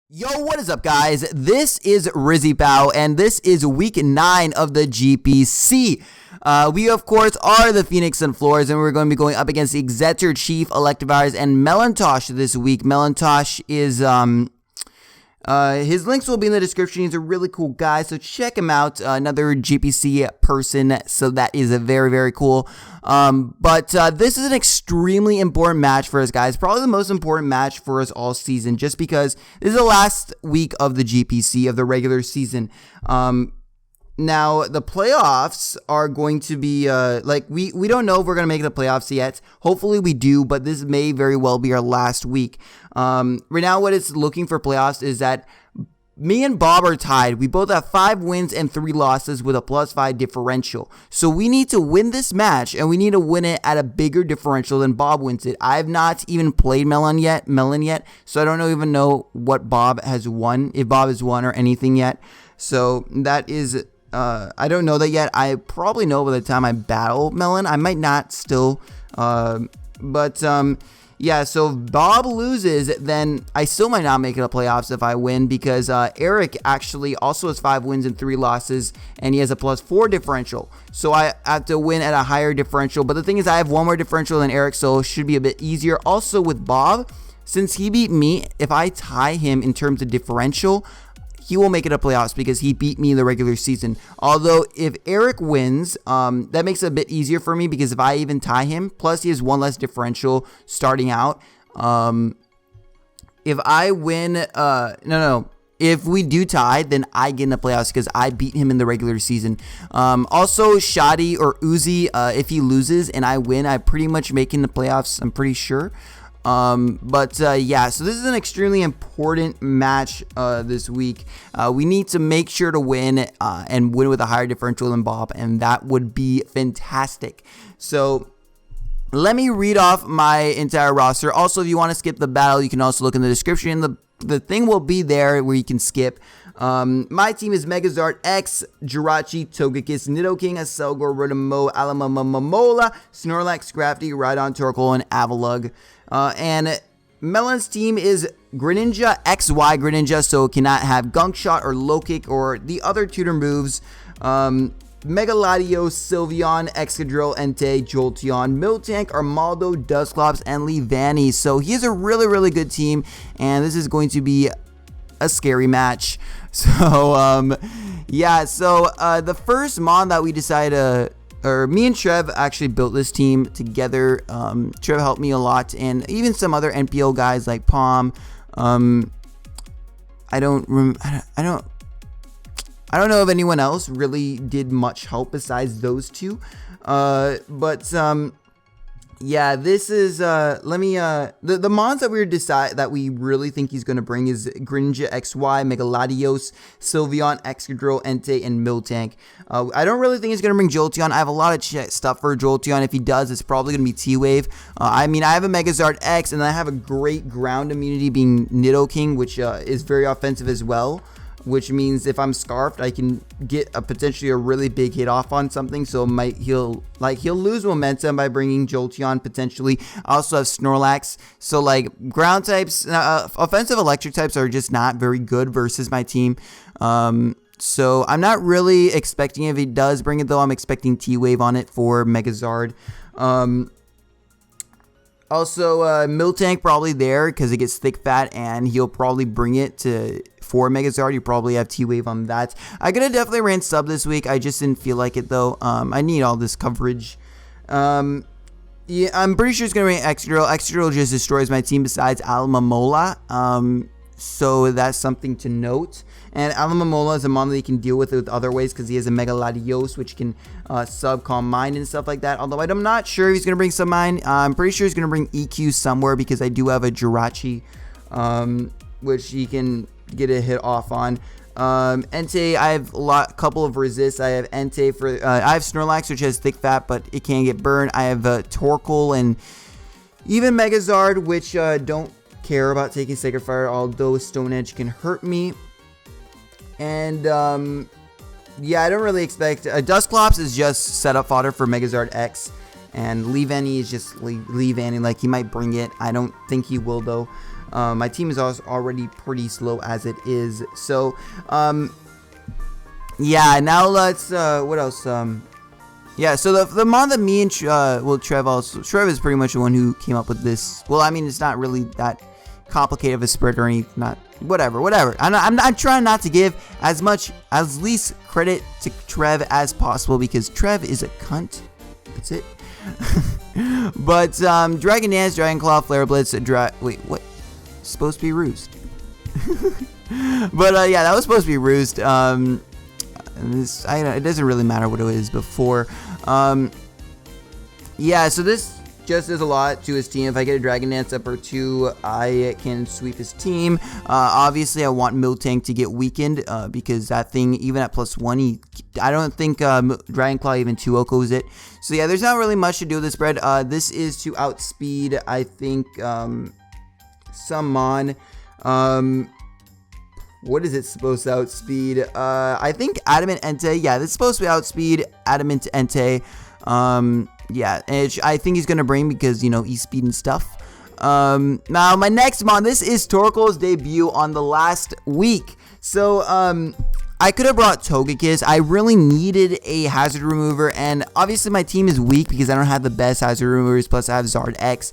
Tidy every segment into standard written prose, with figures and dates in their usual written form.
Yo, what is up, guys? This is RizzyPOW, and this is week 9 of the GPC. We, of course, are the Phoenix Sunflowers, and we're going to be going up against the Exter, Chief, Electivires, and Melantosh this week. Melantosh is, his links will be in the description. He's a really cool guy, so check him out. Another GPC person, so that is very, very cool. But this is an extremely important match for us, guys. Probably the most important match for us all season, just because this is the last week of the GPC, of the regular season. Now, the playoffs are going to be, we don't know if we're going to make the playoffs yet. Hopefully we do, but this may very well be our last week. Right now, what it's looking for playoffs is that me and Bob are tied. We both have 5 wins and 3 losses with a +5 differential. So we need to win this match, and we need to win it at a bigger differential than Bob wins it. I have not even played Melon yet, so I don't even know what Bob has won, if Bob has won or anything yet. So that is... I don't know that yet. I probably know by the time I battle Melon. I might not still. Yeah, so if Bob loses, then I still might not make it to playoffs if I win, because Eric actually also has 5 wins and 3 losses, and he has a +4 differential. So I have to win at a higher differential. But the thing is, I have 1 more differential than Eric, so it should be a bit easier. Also with Bob, since he beat me, if I tie him in terms of differential, he will make it to playoffs because he beat me in the regular season. Although, if Eric wins, that makes it a bit easier for me, because if I even tie him, plus he has 1 less differential starting out. If I win, if we do tie, then I get in the playoffs because I beat him in the regular season. Also, Shadi or Uzi, if he loses and I win, I pretty much make it in the playoffs, I'm pretty sure. Yeah, so this is an extremely important match this week. We need to make sure to win and win with a higher differential than Bob, and that would be fantastic. So let me read off my entire roster. Also, if you want to skip the battle, you can also look in the description. The thing will be there where you can skip. My team is Megazord, X, Jirachi, Togekiss, Nidoking, Aselgor, Rotomo, Alomomola, Snorlax, Scrafty, Rhydon, Torkoal, and Avalugg. And Melon's team is Greninja, XY Greninja, so it cannot have Gunk Shot or Low Kick or the other tutor moves. Mega Latios, Sylveon, Excadrill, Entei, Jolteon, Miltank, Armaldo, Dusclops, and Leavanny. So he has a really, really good team, and this is going to be a scary match. So, yeah, so the first mon that we decided me and Trev actually built this team together. Trev helped me a lot, and even some other NPO guys like Palm. I don't know if anyone else really did much help besides those two. Yeah, this is the mons that we really think he's gonna bring is Greninja XY, Megaladios, Sylveon, Excadrill, Entei, and Miltank. I don't really think he's gonna bring Jolteon. I have a lot of stuff for Jolteon. If he does, it's probably gonna be T-Wave. I mean, I have a Megazord X, and I have a great ground immunity being Nidoking, which is very offensive as well. Which means if I'm Scarfed, I can get potentially a really big hit off on something. So he'll lose momentum by bringing Jolteon potentially. I also have Snorlax. So like ground types, offensive electric types are just not very good versus my team. So I'm not really expecting, if he does bring it though, I'm expecting T-Wave on it for Megazord. Also, Miltank probably there because it gets thick fat, and he'll probably bring it for Megazord. You probably have T-Wave on that. I could have definitely ran sub this week. I just didn't feel like it though. I need all this coverage. Yeah, I'm pretty sure it's gonna bring Excadrill. Excadrill just destroys my team besides Alomomola. So that's something to note. And Alomomola is a mon that you can deal with other ways because he has a Mega Latios, which can sub Calm Mind and stuff like that. Although I'm not sure if he's going to bring Sub Mind. I'm pretty sure he's going to bring EQ somewhere because I do have a Jirachi, which he can get a hit off on. Entei, I have a couple of resists. I have Entei for, I have Snorlax, which has thick fat, but it can get burned. I have Torkoal and even Megazord, which don't care about taking Sacred Fire, although Stone Edge can hurt me. And yeah, I don't really expect Dusclops is just setup fodder for Megazord X, and Leavanny is just Leavanny, like he might bring it. I don't think he will though. My team is also already pretty slow as it is. So, yeah, now let's, what else? Yeah, so the mod that me and Trev is pretty much the one who came up with this. Well, I mean, it's not really that complicated of a spread or anything. Not whatever. I'm trying not to give as least credit to Trev as possible because Trev is a cunt. That's it. But Dragon Dance, Dragon Claw, Flare Blitz, wait, what? It's supposed to be Roost. But yeah, that was supposed to be Roost. It doesn't really matter what it is before. Yeah, so this just does a lot to his team. If I get a Dragon Dance up or 2, I can sweep his team. Obviously, I want Miltank to get weakened because that thing, even at +1, I don't think Dragon Claw even 2-okos it. So yeah, there's not really much to do with this spread. This is to outspeed, I think, some Mon. What is it supposed to outspeed? I think Adamant Entei. Yeah, this is supposed to outspeed Adamant Entei. Yeah, I think he's going to bring because, you know, E-speed and stuff. Now, my next mon, this is Torkoal's debut on the last week. So, I could have brought Togekiss. I really needed a hazard remover, and obviously my team is weak because I don't have the best hazard removers, plus I have Zard X.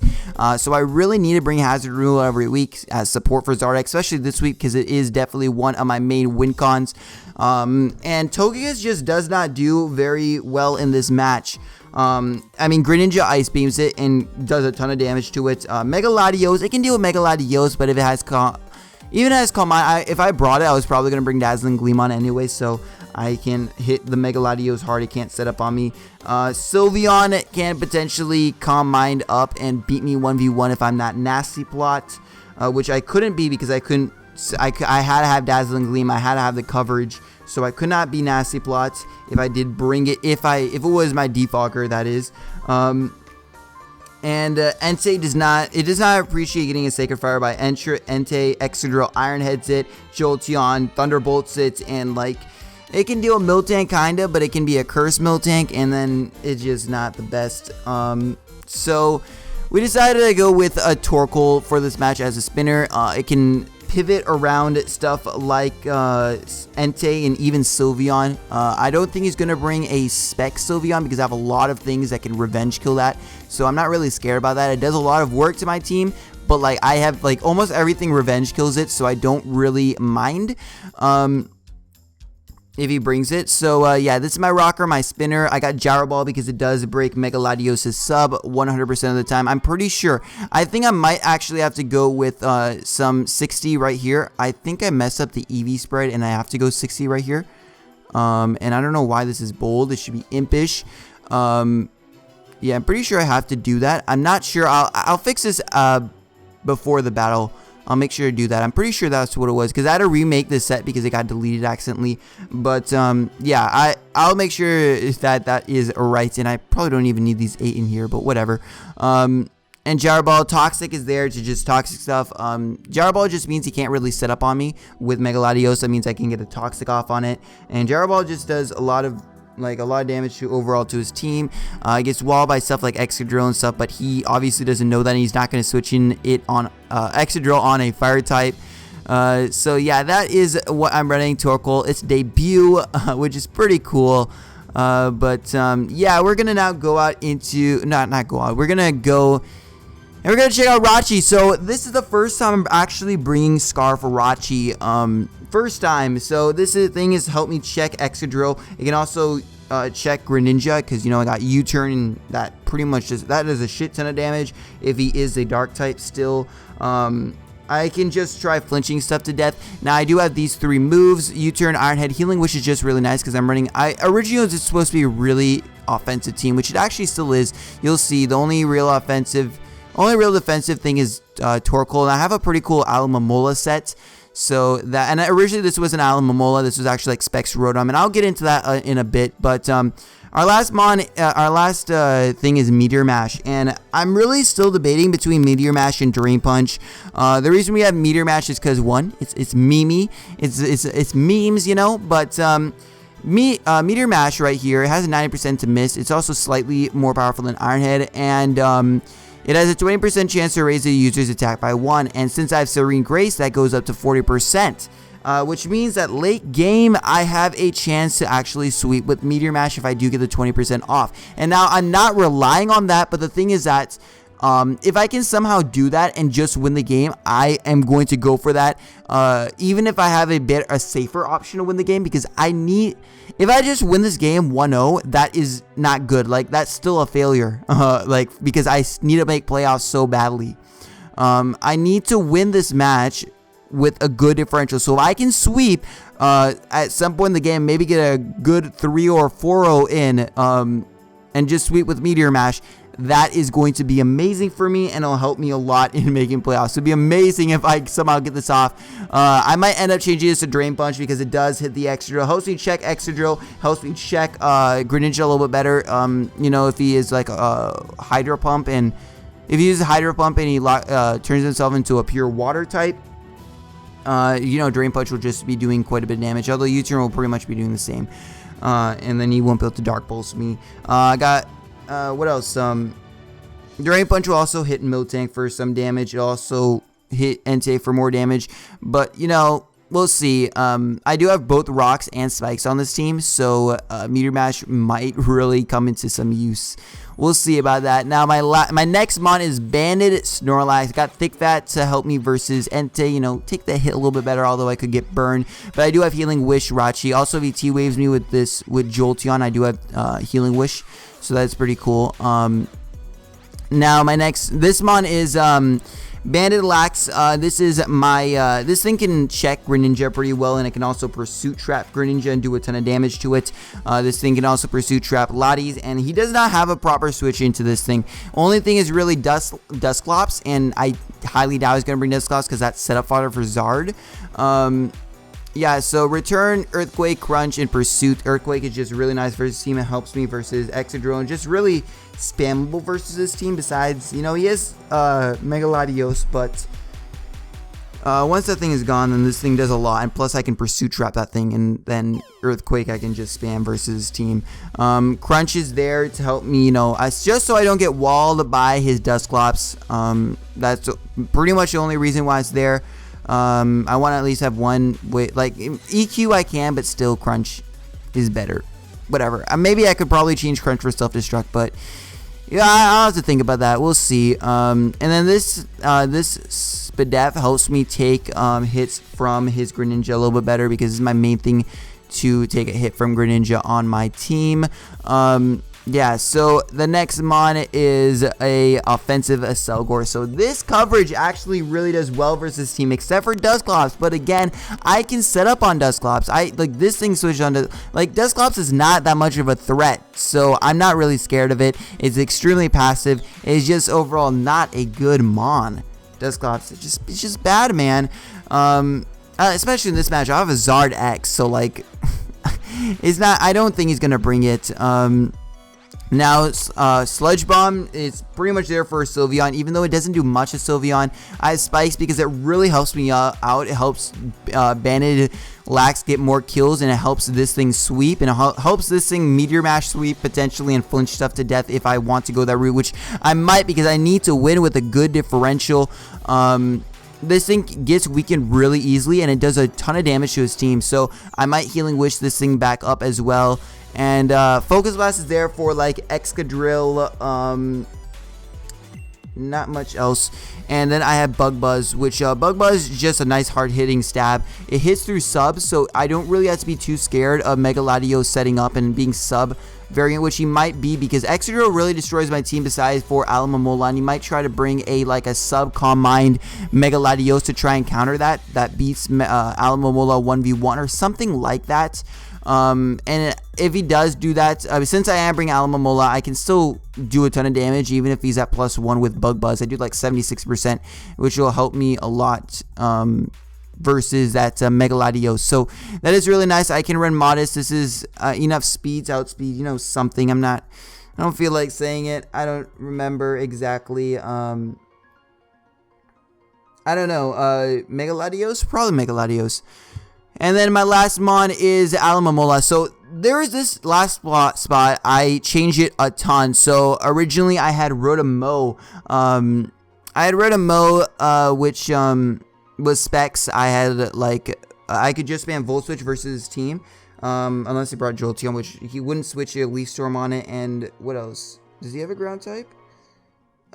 So I really need to bring hazard removal every week as support for Zard X, especially this week because it is definitely one of my main win cons. And Togekiss just does not do very well in this match. I mean, Greninja Ice Beams it and does a ton of damage to it. Mega Latios, it can deal with Mega Latios, but if it has even as Calm Mind, if I brought it, I was probably going to bring Dazzling Gleam on anyway, so I can hit the Mega Latios hard. It can't set up on me. Sylveon can potentially Calm Mind up and beat me 1v1 if I'm that Nasty Plot, which I couldn't be because I had to have Dazzling Gleam. I had to have the coverage, so I could not be Nasty Plot if I did bring it, if it was my Defogger, that is. And Entei does not appreciate getting a Sacred Fire by Entei. Excadrill Iron Heads it, Jolteon Thunderbolts it, and like it can deal with Miltank kinda, but it can be a Curse Miltank, and then it's just not the best. So we decided to go with a Torkoal for this match as a spinner. It can pivot around stuff like Entei and even Sylveon. I don't think he's going to bring a spec Sylveon because I have a lot of things that can revenge kill that. So I'm not really scared about that. It does a lot of work to my team, but like I have like almost everything revenge kills it, so I don't really mind if he brings it. So yeah, this is my rocker, my spinner. I got Gyro Ball because it does break Mega Latios' sub 100% of the time. I'm pretty sure. I think I might actually have to go with some 60 right here. I think I messed up the EV spread and I have to go 60 right here. And I don't know why this is bold. It should be impish. Yeah, I'm pretty sure I have to do that. I'm not sure. I'll fix this before the battle. I'll make sure to do that. I'm pretty sure that's what it was because I had to remake this set because it got deleted accidentally. But yeah, I'll make sure that is right. And I probably don't even need these 8 in here, but whatever. And Gyro Ball Toxic is there to just toxic stuff. Gyro Ball just means he can't really set up on me with Mega Latios. That means I can get a Toxic off on it. And Gyro Ball just does a lot of damage overall to his team. He gets walled by stuff like Excadrill and stuff, but he obviously doesn't know that, and he's not going to switch in it on Excadrill on a fire type. So yeah, that is what I'm running Torkoal. Its debut, which is pretty cool. But yeah, we're gonna now go out into not go out. We're gonna go. And we're going to check out Rachi. So this is the first time I'm actually bringing Scarf Rachi. First time. So this thing has helped me check Excadrill. It can also check Greninja because, you know, I got U-turn and that pretty much that does a shit ton of damage if he is a dark type still. I can just try flinching stuff to death. Now I do have these 3 moves. U-turn, Iron Head, Healing, which is just really nice because I'm running. Originally it's supposed to be a really offensive team, which it actually still is. You'll see the only real defensive thing is Torkoal, and I have a pretty cool Alomomola set. So that, and originally this was an Alomomola. This was actually like Specs Rotom, and I'll get into that in a bit. But our last thing is Meteor Mash, and I'm really still debating between Meteor Mash and Drain Punch. The reason we have Meteor Mash is because one, it's memey, it's memes, you know. But Meteor Mash right here, it has a 90% to miss. It's also slightly more powerful than Iron Head, and It has a 20% chance to raise the user's attack by 1, and since I have Serene Grace, that goes up to 40%. Which means that late game, I have a chance to actually sweep with Meteor Mash if I do get the 20% off. And now I'm not relying on that, but the thing is that if I can somehow do that and just win the game, I am going to go for that. Even if I have a safer option to win the game, because if I just win this game 1-0, that is not good. Like, that's still a failure. Because I need to make playoffs so badly. I need to win this match with a good differential. So if I can sweep at some point in the game, maybe get a good 3 or 4-0 in, and just sweep with Meteor Mash, that is going to be amazing for me, and it'll help me a lot in making playoffs. It'd be amazing if I somehow get this off. I might end up changing this to Drain Punch because it does hit the Exter drill. Helps me check Exter drill. Helps me check Greninja a little bit better. If he is like a Hydro Pump, and if he uses Hydro Pump and he turns himself into a pure water type, Drain Punch will just be doing quite a bit of damage, although U-Turn will pretty much be doing the same. And then he won't be able to Dark Pulse me. I got, what else? Drain Punch will also hit Miltank for some damage. It also hit Entei for more damage. But, we'll see. I do have both Rocks and Spikes on this team, so Meteor Mash might really come into some use. We'll see about that. Now, my next mon is Banded Snorlax. Got Thick Fat to help me versus Entei. Take the hit a little bit better, although I could get burned. But I do have Healing Wish Rachi. Also, if he T-Waves me with Jolteon, I do have Healing Wish. So that's pretty cool. Now, this mon is Banded Lax. This is my this thing can check Greninja pretty well, and it can also Pursuit Trap Greninja and do a ton of damage to it. This thing can also Pursuit Trap Lotties, and he does not have a proper switch into this thing. Only thing is really Dusclops, and I highly doubt he's gonna bring Dusclops because that's setup fodder for Zard. Yeah, so Return, Earthquake, Crunch, and Pursuit. Earthquake is just really nice versus team. It helps me versus Excadrill, and just really spammable versus this team. Besides, he is Mega Latios, but once that thing is gone, then this thing does a lot. And plus, I can Pursuit Trap that thing, and then Earthquake I can just spam versus team. Crunch is there to help me, just so I don't get walled by his Dusclops. That's pretty much the only reason why it's there. I want to at least have one way, like EQ I can, but still Crunch is better. Whatever. Maybe I could probably change Crunch for self-destruct, but yeah, I'll have to think about that. We'll see. And then this Spadef helps me take hits from his Greninja a little bit better, because this is my main thing, to take a hit from Greninja on my team. Yeah, so the next mon is a offensive Selgor. So this coverage actually really does well versus team, except for Dusclops. But again, I can set up on Dusclops. This thing switched on to, Dusclops is not that much of a threat, so I'm not really scared of it. It's extremely passive. It's just overall not a good mon. Dusclops, it's just bad, man. Especially in this match, I have a Zard X, so it's not. I don't think he's gonna bring it. Now, Sludge Bomb is pretty much there for Sylveon, even though it doesn't do much to Sylveon. I have Spikes because it really helps me out. It helps Banded Lax get more kills, and it helps this thing sweep, and it helps this thing Meteor Mash sweep potentially and flinch stuff to death if I want to go that route, which I might, because I need to win with a good differential. This thing gets weakened really easily, and it does a ton of damage to his team, so I might Healing Wish this thing back up as well. And Focus Blast is there for Excadrill, not much else. And then I have Bug Buzz, which Bug Buzz is just a nice hard hitting stab. It hits through subs, so I don't really have to be too scared of Mega Latios setting up and being sub variant, which he might be, because Excadrill really destroys my team besides for Alomomola, and he might try to bring a sub Calm Mind Mega Latios to try and counter that beats Alomomola 1v1 or something like that. And if he does do that, since I am bringing Alomomola, I can still do a ton of damage, even if he's at +1 with Bug Buzz. I do 76%, which will help me a lot, versus that Mega Latios. So that is really nice. I can run Modest. This is enough speed to outspeed, something. I don't feel like saying it. I don't remember exactly. I don't know. Mega Latios? Probably Mega Latios. And then my last mon is Alomomola. So there is this last spot. I changed it a ton. So originally I had Rotomo. Which was specs. I had like I could just spam Volt Switch versus team, unless he brought Jolteon, which he wouldn't switch a Leaf Storm on it. And what else? Does he have a ground type?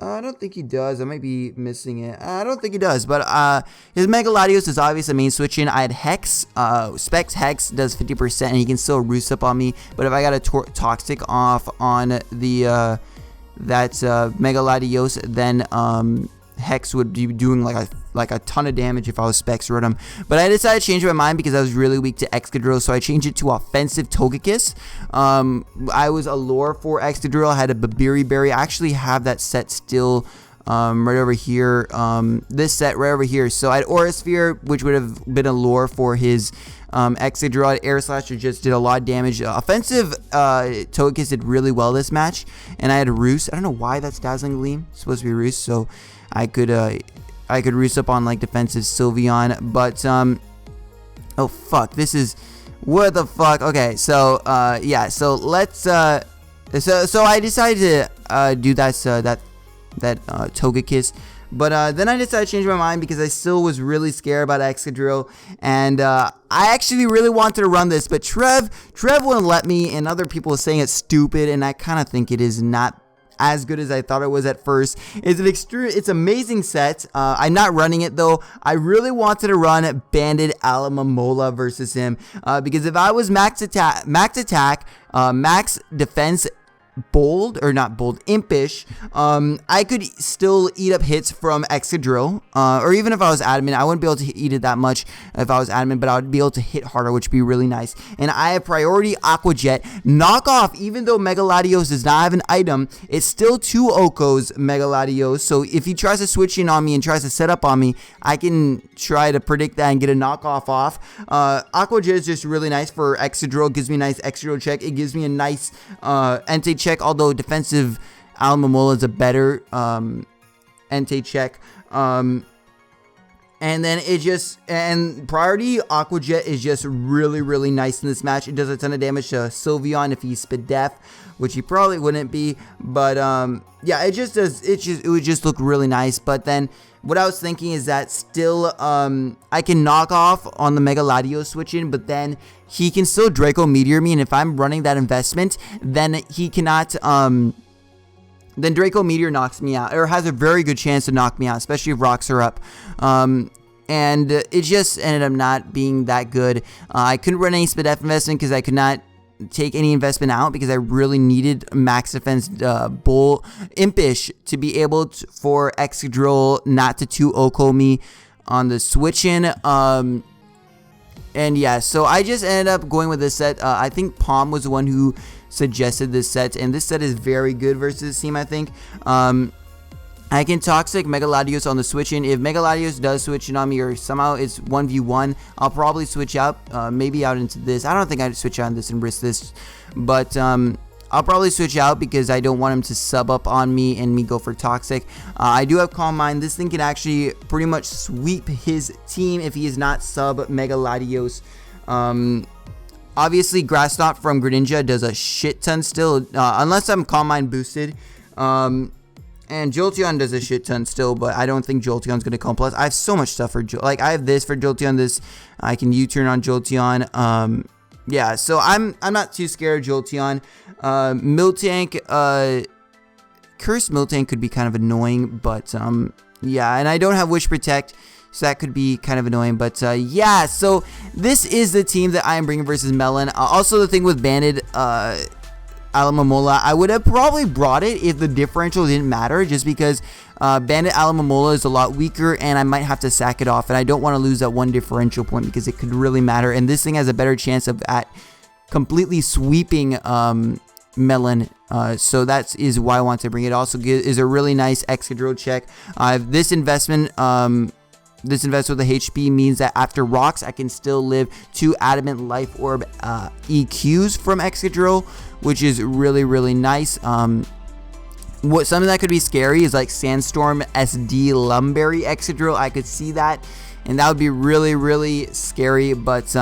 I don't think he does. I might be missing it. I don't think he does. But his Mega Latios is obviously main switch in. I had Hex. Specs Hex does 50%, and he can still roost up on me. But if I got a Toxic off on the Mega Latios, then Hex would be doing like a ton of damage if I was Specs Rotom. But I decided to change my mind because I was really weak to Excadrill, so I changed it to Offensive Togekiss. I was a lore for Excadrill. I had a Babiri Berry. I actually have that set still right over here. This set right over here. So I had Aura Sphere, which would have been a lore for his Excadrill. Air Slasher just did a lot of damage. Offensive Togekiss did really well this match. And I had Roost. I don't know why that's Dazzling Gleam. It's supposed to be Roost, so I could roost up on like defensive Sylveon, but oh fuck, this is what the fuck. Okay, so yeah, so let's so I decided to do that Togekiss, but then I decided to change my mind because I still was really scared about Excadrill, and I actually really wanted to run this, but Trev wouldn't let me, and other people were saying it's stupid, and I kind of think it is not as good as I thought it was at first. It's amazing set. I'm not running it though. I really wanted to run Banded Alomomola versus him because if I was max attack, max defense, impish, I could still eat up hits from Excadrill, or even if I was adamant, I wouldn't be able to eat it that much if I was adamant, but I would be able to hit harder, which would be really nice. And I have priority Aqua Jet, knock off, even though Mega Latios does not have an item, it's still 2 Oko's Mega Latios, so if he tries to switch in on me and tries to set up on me, I can try to predict that and get a knockoff off. Aqua Jet is just really nice for Excadrill, gives me a nice Excadrill check, it gives me a nice Entei check, although defensive Alomomola is a better Entei check. And then priority Aqua Jet is just really nice in this match. It does a ton of damage to Sylveon if he's Spadef, which he probably wouldn't be, but yeah, it would just look really nice. But then what I was thinking is that still I can knock off on the Mega Latios switch in, but then he can still Draco Meteor me, and if I'm running that investment, then he cannot then Draco Meteor knocks me out, or has a very good chance to knock me out, especially if rocks are up. And it just ended up not being that good. I couldn't run any Spadef investment because I could not take any investment out because I really needed max defense Bull Impish to be able to, for Excadrill not to 2 Oko me on the switch in. And yeah, so I just ended up going with this set. I think Palm was the one who suggested this set, and this set is very good versus this team, I think. I can Toxic Mega Latios on the switch in. If Mega Latios does switch in on me, or somehow it's 1v1, I'll probably switch out, maybe out into this. I don't think I'd switch out on this and risk this, but I'll probably switch out because I don't want him to sub up on me and me go for Toxic. I do have Calm Mind. This thing can actually pretty much sweep his team if he is not sub Mega Latios. Obviously, Grass Knot from Greninja does a shit ton still, unless I'm Calm Mind boosted. And Jolteon does a shit ton still, but I don't think Jolteon's going to come. Plus, I have so much stuff for like I have this for Jolteon. This I can U-turn on Jolteon. Yeah, so I'm not too scared of Jolteon. Miltank, Cursed Miltank could be kind of annoying, but yeah, and I don't have Wish Protect, so that could be kind of annoying. But yeah, so this is the team that I am bringing versus Melon. Also, the thing with Banded Alomomola, I would have probably brought it if the differential didn't matter, just because Bandit Alomomola is a lot weaker and I might have to sack it off, and I don't want to lose that one differential point because it could really matter, and this thing has a better chance of completely sweeping Melon, so that is why I want to bring it. Also is a really nice Excadrill check. This investment with the HP means that after rocks I can still live 2 Adamant Life Orb EQs from Excadrill, which is really nice. Something that could be scary is like Sandstorm SD Lumberry Excadrill. I could see that, and that would be really scary, but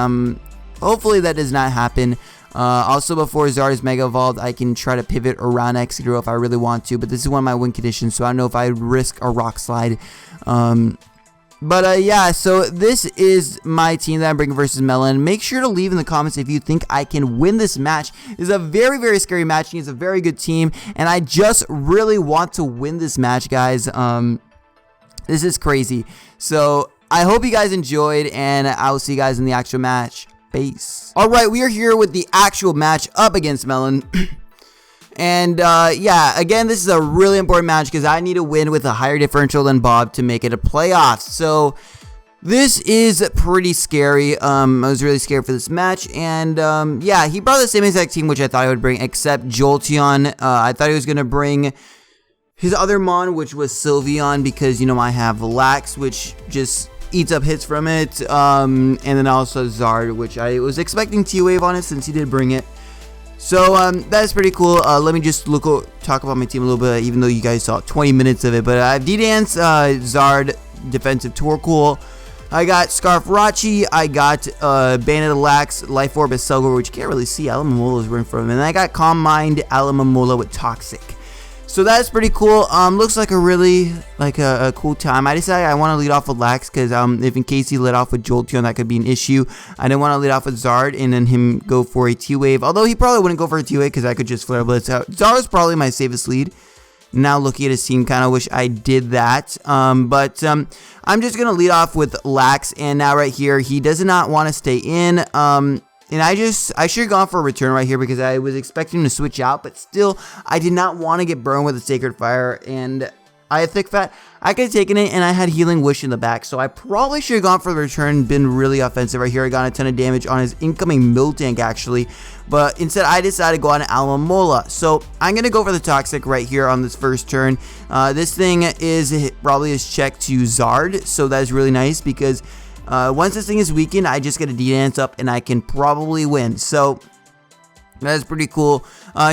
hopefully that does not happen. Also, before Zard is Mega Evolved, I can try to pivot around Exter if I really want to, but this is one of my win conditions, so I don't know if I would risk a Rock Slide. Yeah, so this is my team that I'm bringing versus Melon. Make sure to leave in the comments if you think I can win this match. This is a very, very scary match. He's a very good team, and I just really want to win this match, guys. This is crazy. So I hope you guys enjoyed, and I will see you guys in the actual match. Peace. Alright, we are here with the actual match up against Melon. And yeah, again, this is a really important match because I need to win with a higher differential than Bob to make it a playoff. So this is pretty scary. I was really scared for this match. And yeah, he brought the same exact team which I thought I would bring, except Jolteon. I thought he was going to bring his other Mon, which was Sylveon, because, you know, I have Lax, which just eats up hits from it. And then also Zard, which I was expecting T-Wave on it since he did bring it. So that is pretty cool. Let me just talk about my team a little bit, even though you guys saw 20 minutes of it. But I have D-Dance, Zard, Defensive Torkoal. I got Scarf Rachi. I got Bandit Lax, Life Orb, Selgor, which you can't really see. Alomomola is right in front of him. And I got Calm Mind, Alomomola with Toxic. So that's pretty cool. Looks like a really a cool time. I decided I want to lead off with Lax because if in case he led off with Jolteon, that could be an issue. I didn't want to lead off with Zard and then him go for a T-Wave. Although he probably wouldn't go for a T-Wave because I could just Flare Blitz out. Zard is probably my safest lead. Now looking at his team, kind of wish I did that. I'm just gonna lead off with Lax, and now right here he does not want to stay in. And I should have gone for a return right here because I was expecting to switch out, but still, I did not want to get burned with a Sacred Fire, and I had Thick Fat. I could have taken it, and I had Healing Wish in the back, so I probably should have gone for the return, been really offensive right here. I got a ton of damage on his incoming Miltank, actually, but instead, I decided to go on Alomomola. So I'm going to go for the Toxic right here on this first turn. This thing is probably his check to Zard, so that is really nice because once this thing is weakened, I just get a D-Dance up and I can probably win. So that is pretty cool.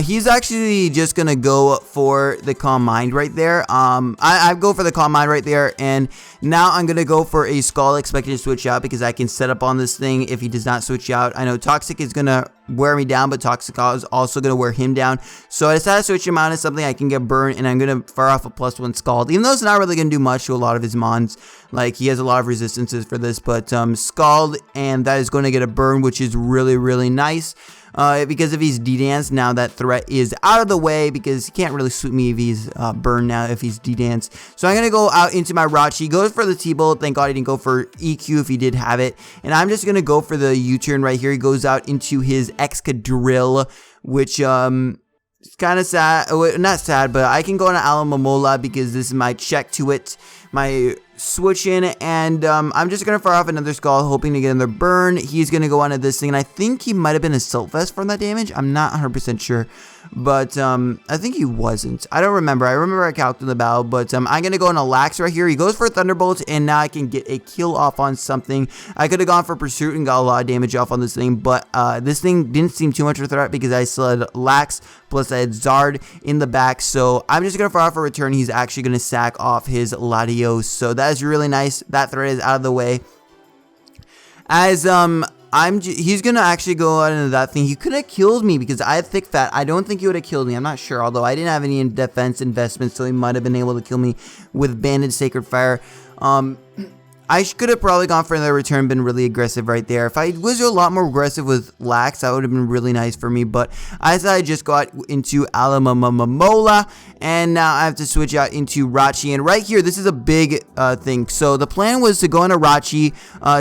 He's actually just gonna go for the Calm Mind right there. I go for the Calm Mind right there, and now I'm gonna go for a Skull, expecting to switch out because I can set up on this thing if he does not switch out. I know Toxic is gonna wear me down, but Toxic is also gonna wear him down. So I decided to switch him out as something I can get burned, and I'm gonna fire off a +1 Scald, even though it's not really gonna do much to a lot of his mons. Like, he has a lot of resistances for this, but Scald, and that is going to get a burn, which is really, really nice. Because if he's D-Dance, now that threat is out of the way because he can't really sweep me if he's burned now if he's D-Dance. So I'm going to go out into my Rachi, goes for the T-Bolt. Thank God he didn't go for EQ if he did have it. And I'm just going to go for the U-turn right here. He goes out into his Excadrill, which it's kind of sad. Not sad, but I can go on Alomomola because this is my check to it. My switch in, and I'm just gonna fire off another Skull, hoping to get another burn. He's gonna go onto this thing, and I think he might have been a Silt Vest from that damage. I'm not 100% sure, but I think he wasn't. I don't remember. I remember I calculated the battle, but I'm gonna go on a Lax right here. He goes for a Thunderbolt, and now I can get a kill off on something. I could have gone for Pursuit and got a lot of damage off on this thing, but this thing didn't seem too much of a threat because I still had Lax, plus I had Zard in the back, so I'm just gonna fire off a return. He's actually gonna sack off his Latios, so that is really nice. That threat is out of the way. As he's gonna actually go out into that thing. He could have killed me because I have Thick Fat. I don't think he would have killed me. I'm not sure, although I didn't have any defense investments, so he might have been able to kill me with Banded Sacred Fire. I could have probably gone for another return, been really aggressive right there. If I was a lot more aggressive with Lax, that would have been really nice for me, but I decided to just go out into Alomomola, and now I have to switch out into Rachi, and right here, this is a big thing. So the plan was to go into Rachi.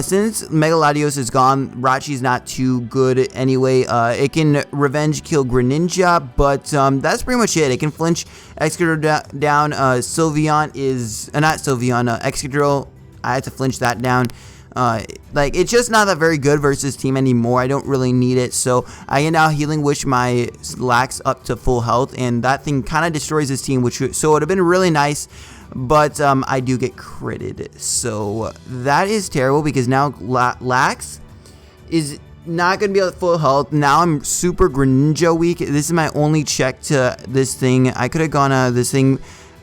Since Mega Latios is gone, Rachi's not too good anyway. It can revenge kill Greninja, but that's pretty much it. It can flinch Exter down. Sylveon is, not Sylveon, Excadrill. I had to flinch that down. Like, it's just not that very good versus team anymore. I don't really need it, so I can now Healing Wish my Lax up to full health, and that thing kind of destroys his team, so it would have been really nice, but I do get critted, so that is terrible because now Lax is not going to be at full health. Now I'm super Greninja weak. This is my only check to this thing. I could have gone out of this thing.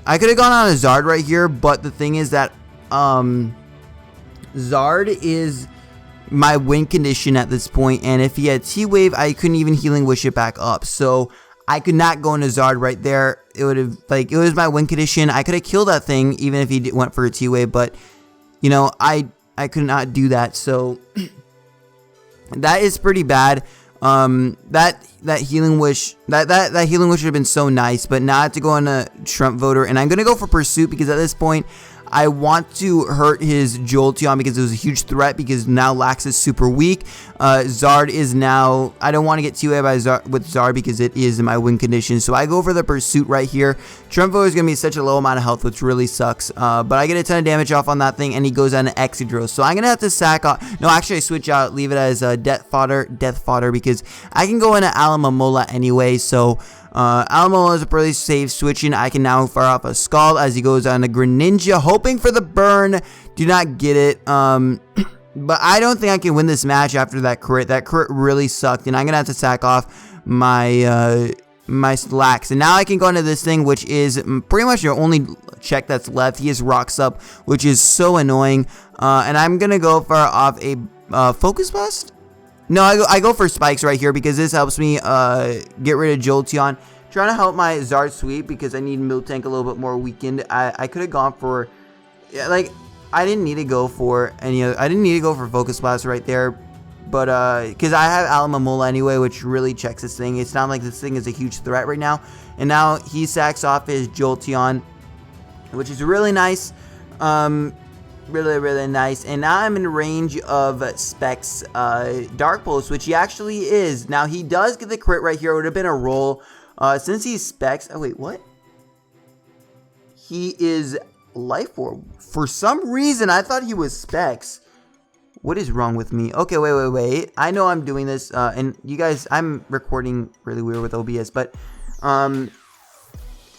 I could have gone on a Zard right here, but the thing is that Zard is my win condition at this point, and if he had T-Wave, I couldn't even Healing Wish it back up. So I could not go into Zard right there. It would have, like, it was my win condition. I could have killed that thing even if he went for a T-Wave, but, you know, I could not do that. So that is pretty bad. That Healing Wish, that Healing Wish would have been so nice, but now I have to go on a Trump voter, and I'm gonna go for Pursuit because at this point I want to hurt his Jolteon because it was a huge threat, because now Lax is super weak. Zard is now, I don't want to get T-Wave with Zard because it is in my win condition, so I go for the Pursuit right here. Trump voter is gonna be such a low amount of health, which really sucks, but I get a ton of damage off on that thing, and he goes on an Exter, so I'm gonna have to sack off. No, actually I switch out, leave it as death fodder, because I can go into Alomomola anyway. So Alomomola is a pretty safe switching. I can now fire off a Scald as he goes on a Greninja, hoping for the burn. Do not get it. But I don't think I can win this match after that crit. That crit really sucked, and I'm gonna have to sack off my my Lax. And now I can go into this thing, which is pretty much the only check that's left. He has Rocks up, which is so annoying. And I'm gonna go for off a Focus Blast. No, I go for Spikes right here because this helps me get rid of Jolteon. Trying to help my Zard sweep because I need Miltank a little bit more weakened. I could have gone for, yeah, like, I didn't need to go for any other, I didn't need to go for Focus Blast right there, but because I have Alomomola anyway, which really checks this thing. It's not like this thing is a huge threat right now. And now he sacks off his Jolteon, which is really nice. Really nice. And now I'm in range of Specs Dark Pulse, which he actually is. Now he does get the crit right here. It would have been a roll. Since he's Specs, oh wait, what? He is Life Orb. For some reason I thought he was Specs. What is wrong with me? Okay, wait. I know I'm doing this, and you guys, I'm recording really weird with OBS, but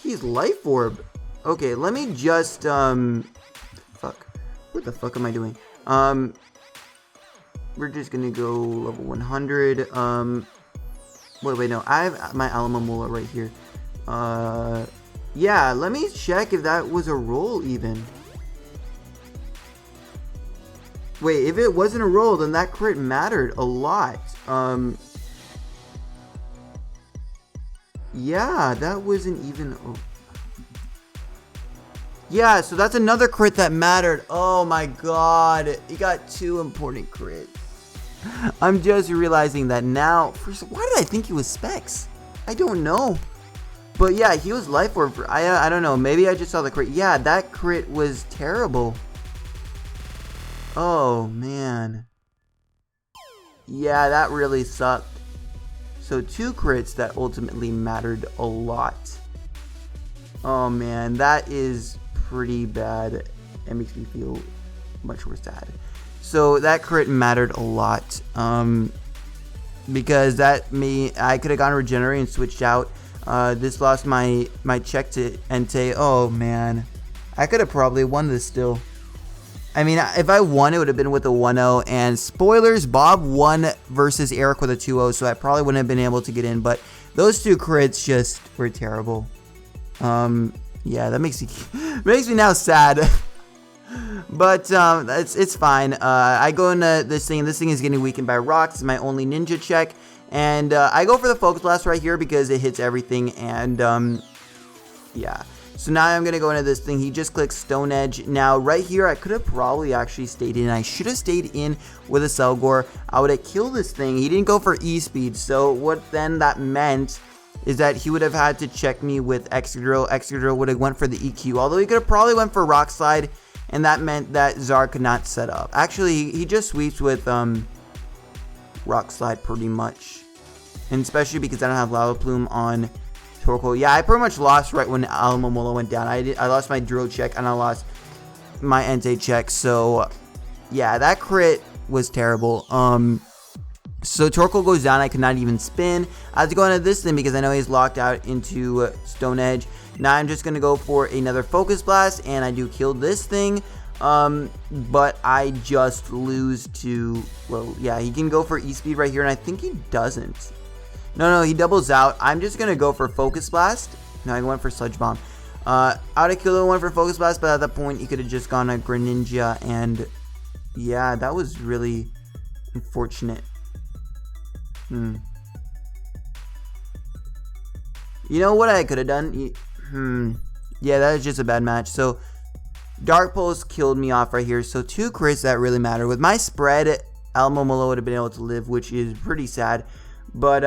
he's Life Orb. Okay, let me just fuck. What the fuck am I doing? We're just gonna go level 100. Wait, no, I have my Alomomola right here. Yeah, let me check if that was a roll even. Wait, if it wasn't a roll, then that crit mattered a lot. Yeah, that wasn't even. Yeah, so that's another crit that mattered. Oh my god, he got 2 important crits. I'm just realizing that now. First, why did I think he was Specs? I don't know. But yeah, he was Life Orb. I don't know. Maybe I just saw the crit. Yeah, that crit was terrible. Oh man. Yeah, that really sucked. So 2 crits that ultimately mattered a lot. Oh man, that is pretty bad. It makes me feel much worse sad. So that crit mattered a lot, because I could have gone Regenerate and switched out. This lost my check to Entei. Oh man, I could have probably won this still. I mean, if I won, it would have been with a 1-0. And spoilers, Bob won versus Eric with a 2-0, so I probably wouldn't have been able to get in. But those 2 crits just were terrible. Yeah, that makes me now sad. But it's fine. I go into this thing. This thing is getting weakened by rocks. It's my only ninja check, and I go for the Focus Blast right here because it hits everything. And yeah. So now I'm gonna go into this thing. He just clicks Stone Edge. Now right here, I could have probably actually stayed in. I should have stayed in with a Selgor. I would have killed this thing. He didn't go for E-Speed. So what then that meant is that he would have had to check me with Exter. Exter would have went for the EQ, although he could have probably went for Rock Slide, and that meant that Zard could not set up. Actually, he just sweeps with Rock Slide pretty much, and especially because I don't have Lava Plume on Torkoal. Yeah, I pretty much lost right when Alomomola went down. I lost my drill check and I lost my Entei check. So yeah, that crit was terrible. So Torkoal goes down. I could not even spin. I have to go into this thing because I know he's locked out into Stone Edge. Now I'm just going to go for another Focus Blast, and I do kill this thing. But I just lose to, well, yeah, he can go for E-Speed right here, and I think he doesn't. No, he doubles out. I'm just going to go for Focus Blast. No, I went for Sludge Bomb. I would have killed the one for Focus Blast, but at that point, he could have just gone a Greninja, and yeah, that was really Unfortunate. You know what I could have done? Yeah, that is just a bad match. So, Dark Pulse killed me off right here. So, 2 crits that really matter. With my spread, Alomomola would have been able to live, which is pretty sad. But,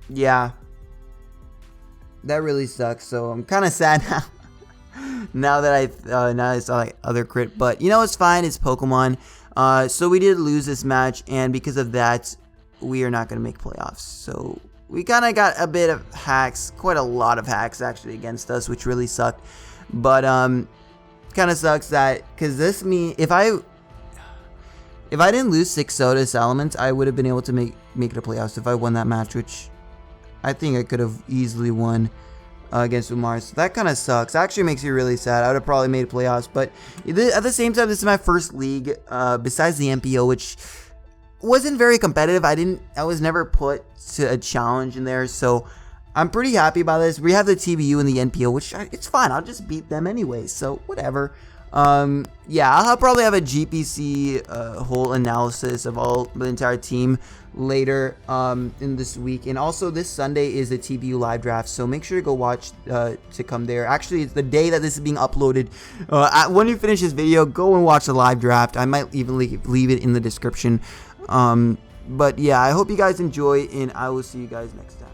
yeah. That really sucks. So, I'm kind of sad now. now that I saw like other crit. But, you know, it's fine. It's Pokemon. So, we did lose this match. And because of that, we are not going to make playoffs. So, we kind of got a bit of hacks, quite a lot of hacks actually against us, which really sucked. But kind of sucks that because this means if I didn't lose 6 Soda Salamence, I would have been able to make it a playoffs if I won that match, which I think I could have easily won against Umar. So that kind of sucks. Actually makes me really sad. I would have probably made playoffs, but at the same time, this is my first league besides the MPO, which wasn't very competitive. I was never put to a challenge in there, so I'm pretty happy about this. We have the TBU and the NPO, which it's fine. I'll just beat them anyway, so whatever. Yeah, I'll probably have a GPC whole analysis of the entire team later in this week. And also this Sunday is the TBU live draft, so make sure to go watch to come there. Actually, it's the day that this is being uploaded. When you finish this video, go and watch the live draft. I might even leave it in the description. But yeah, I hope you guys enjoy, and I will see you guys next time.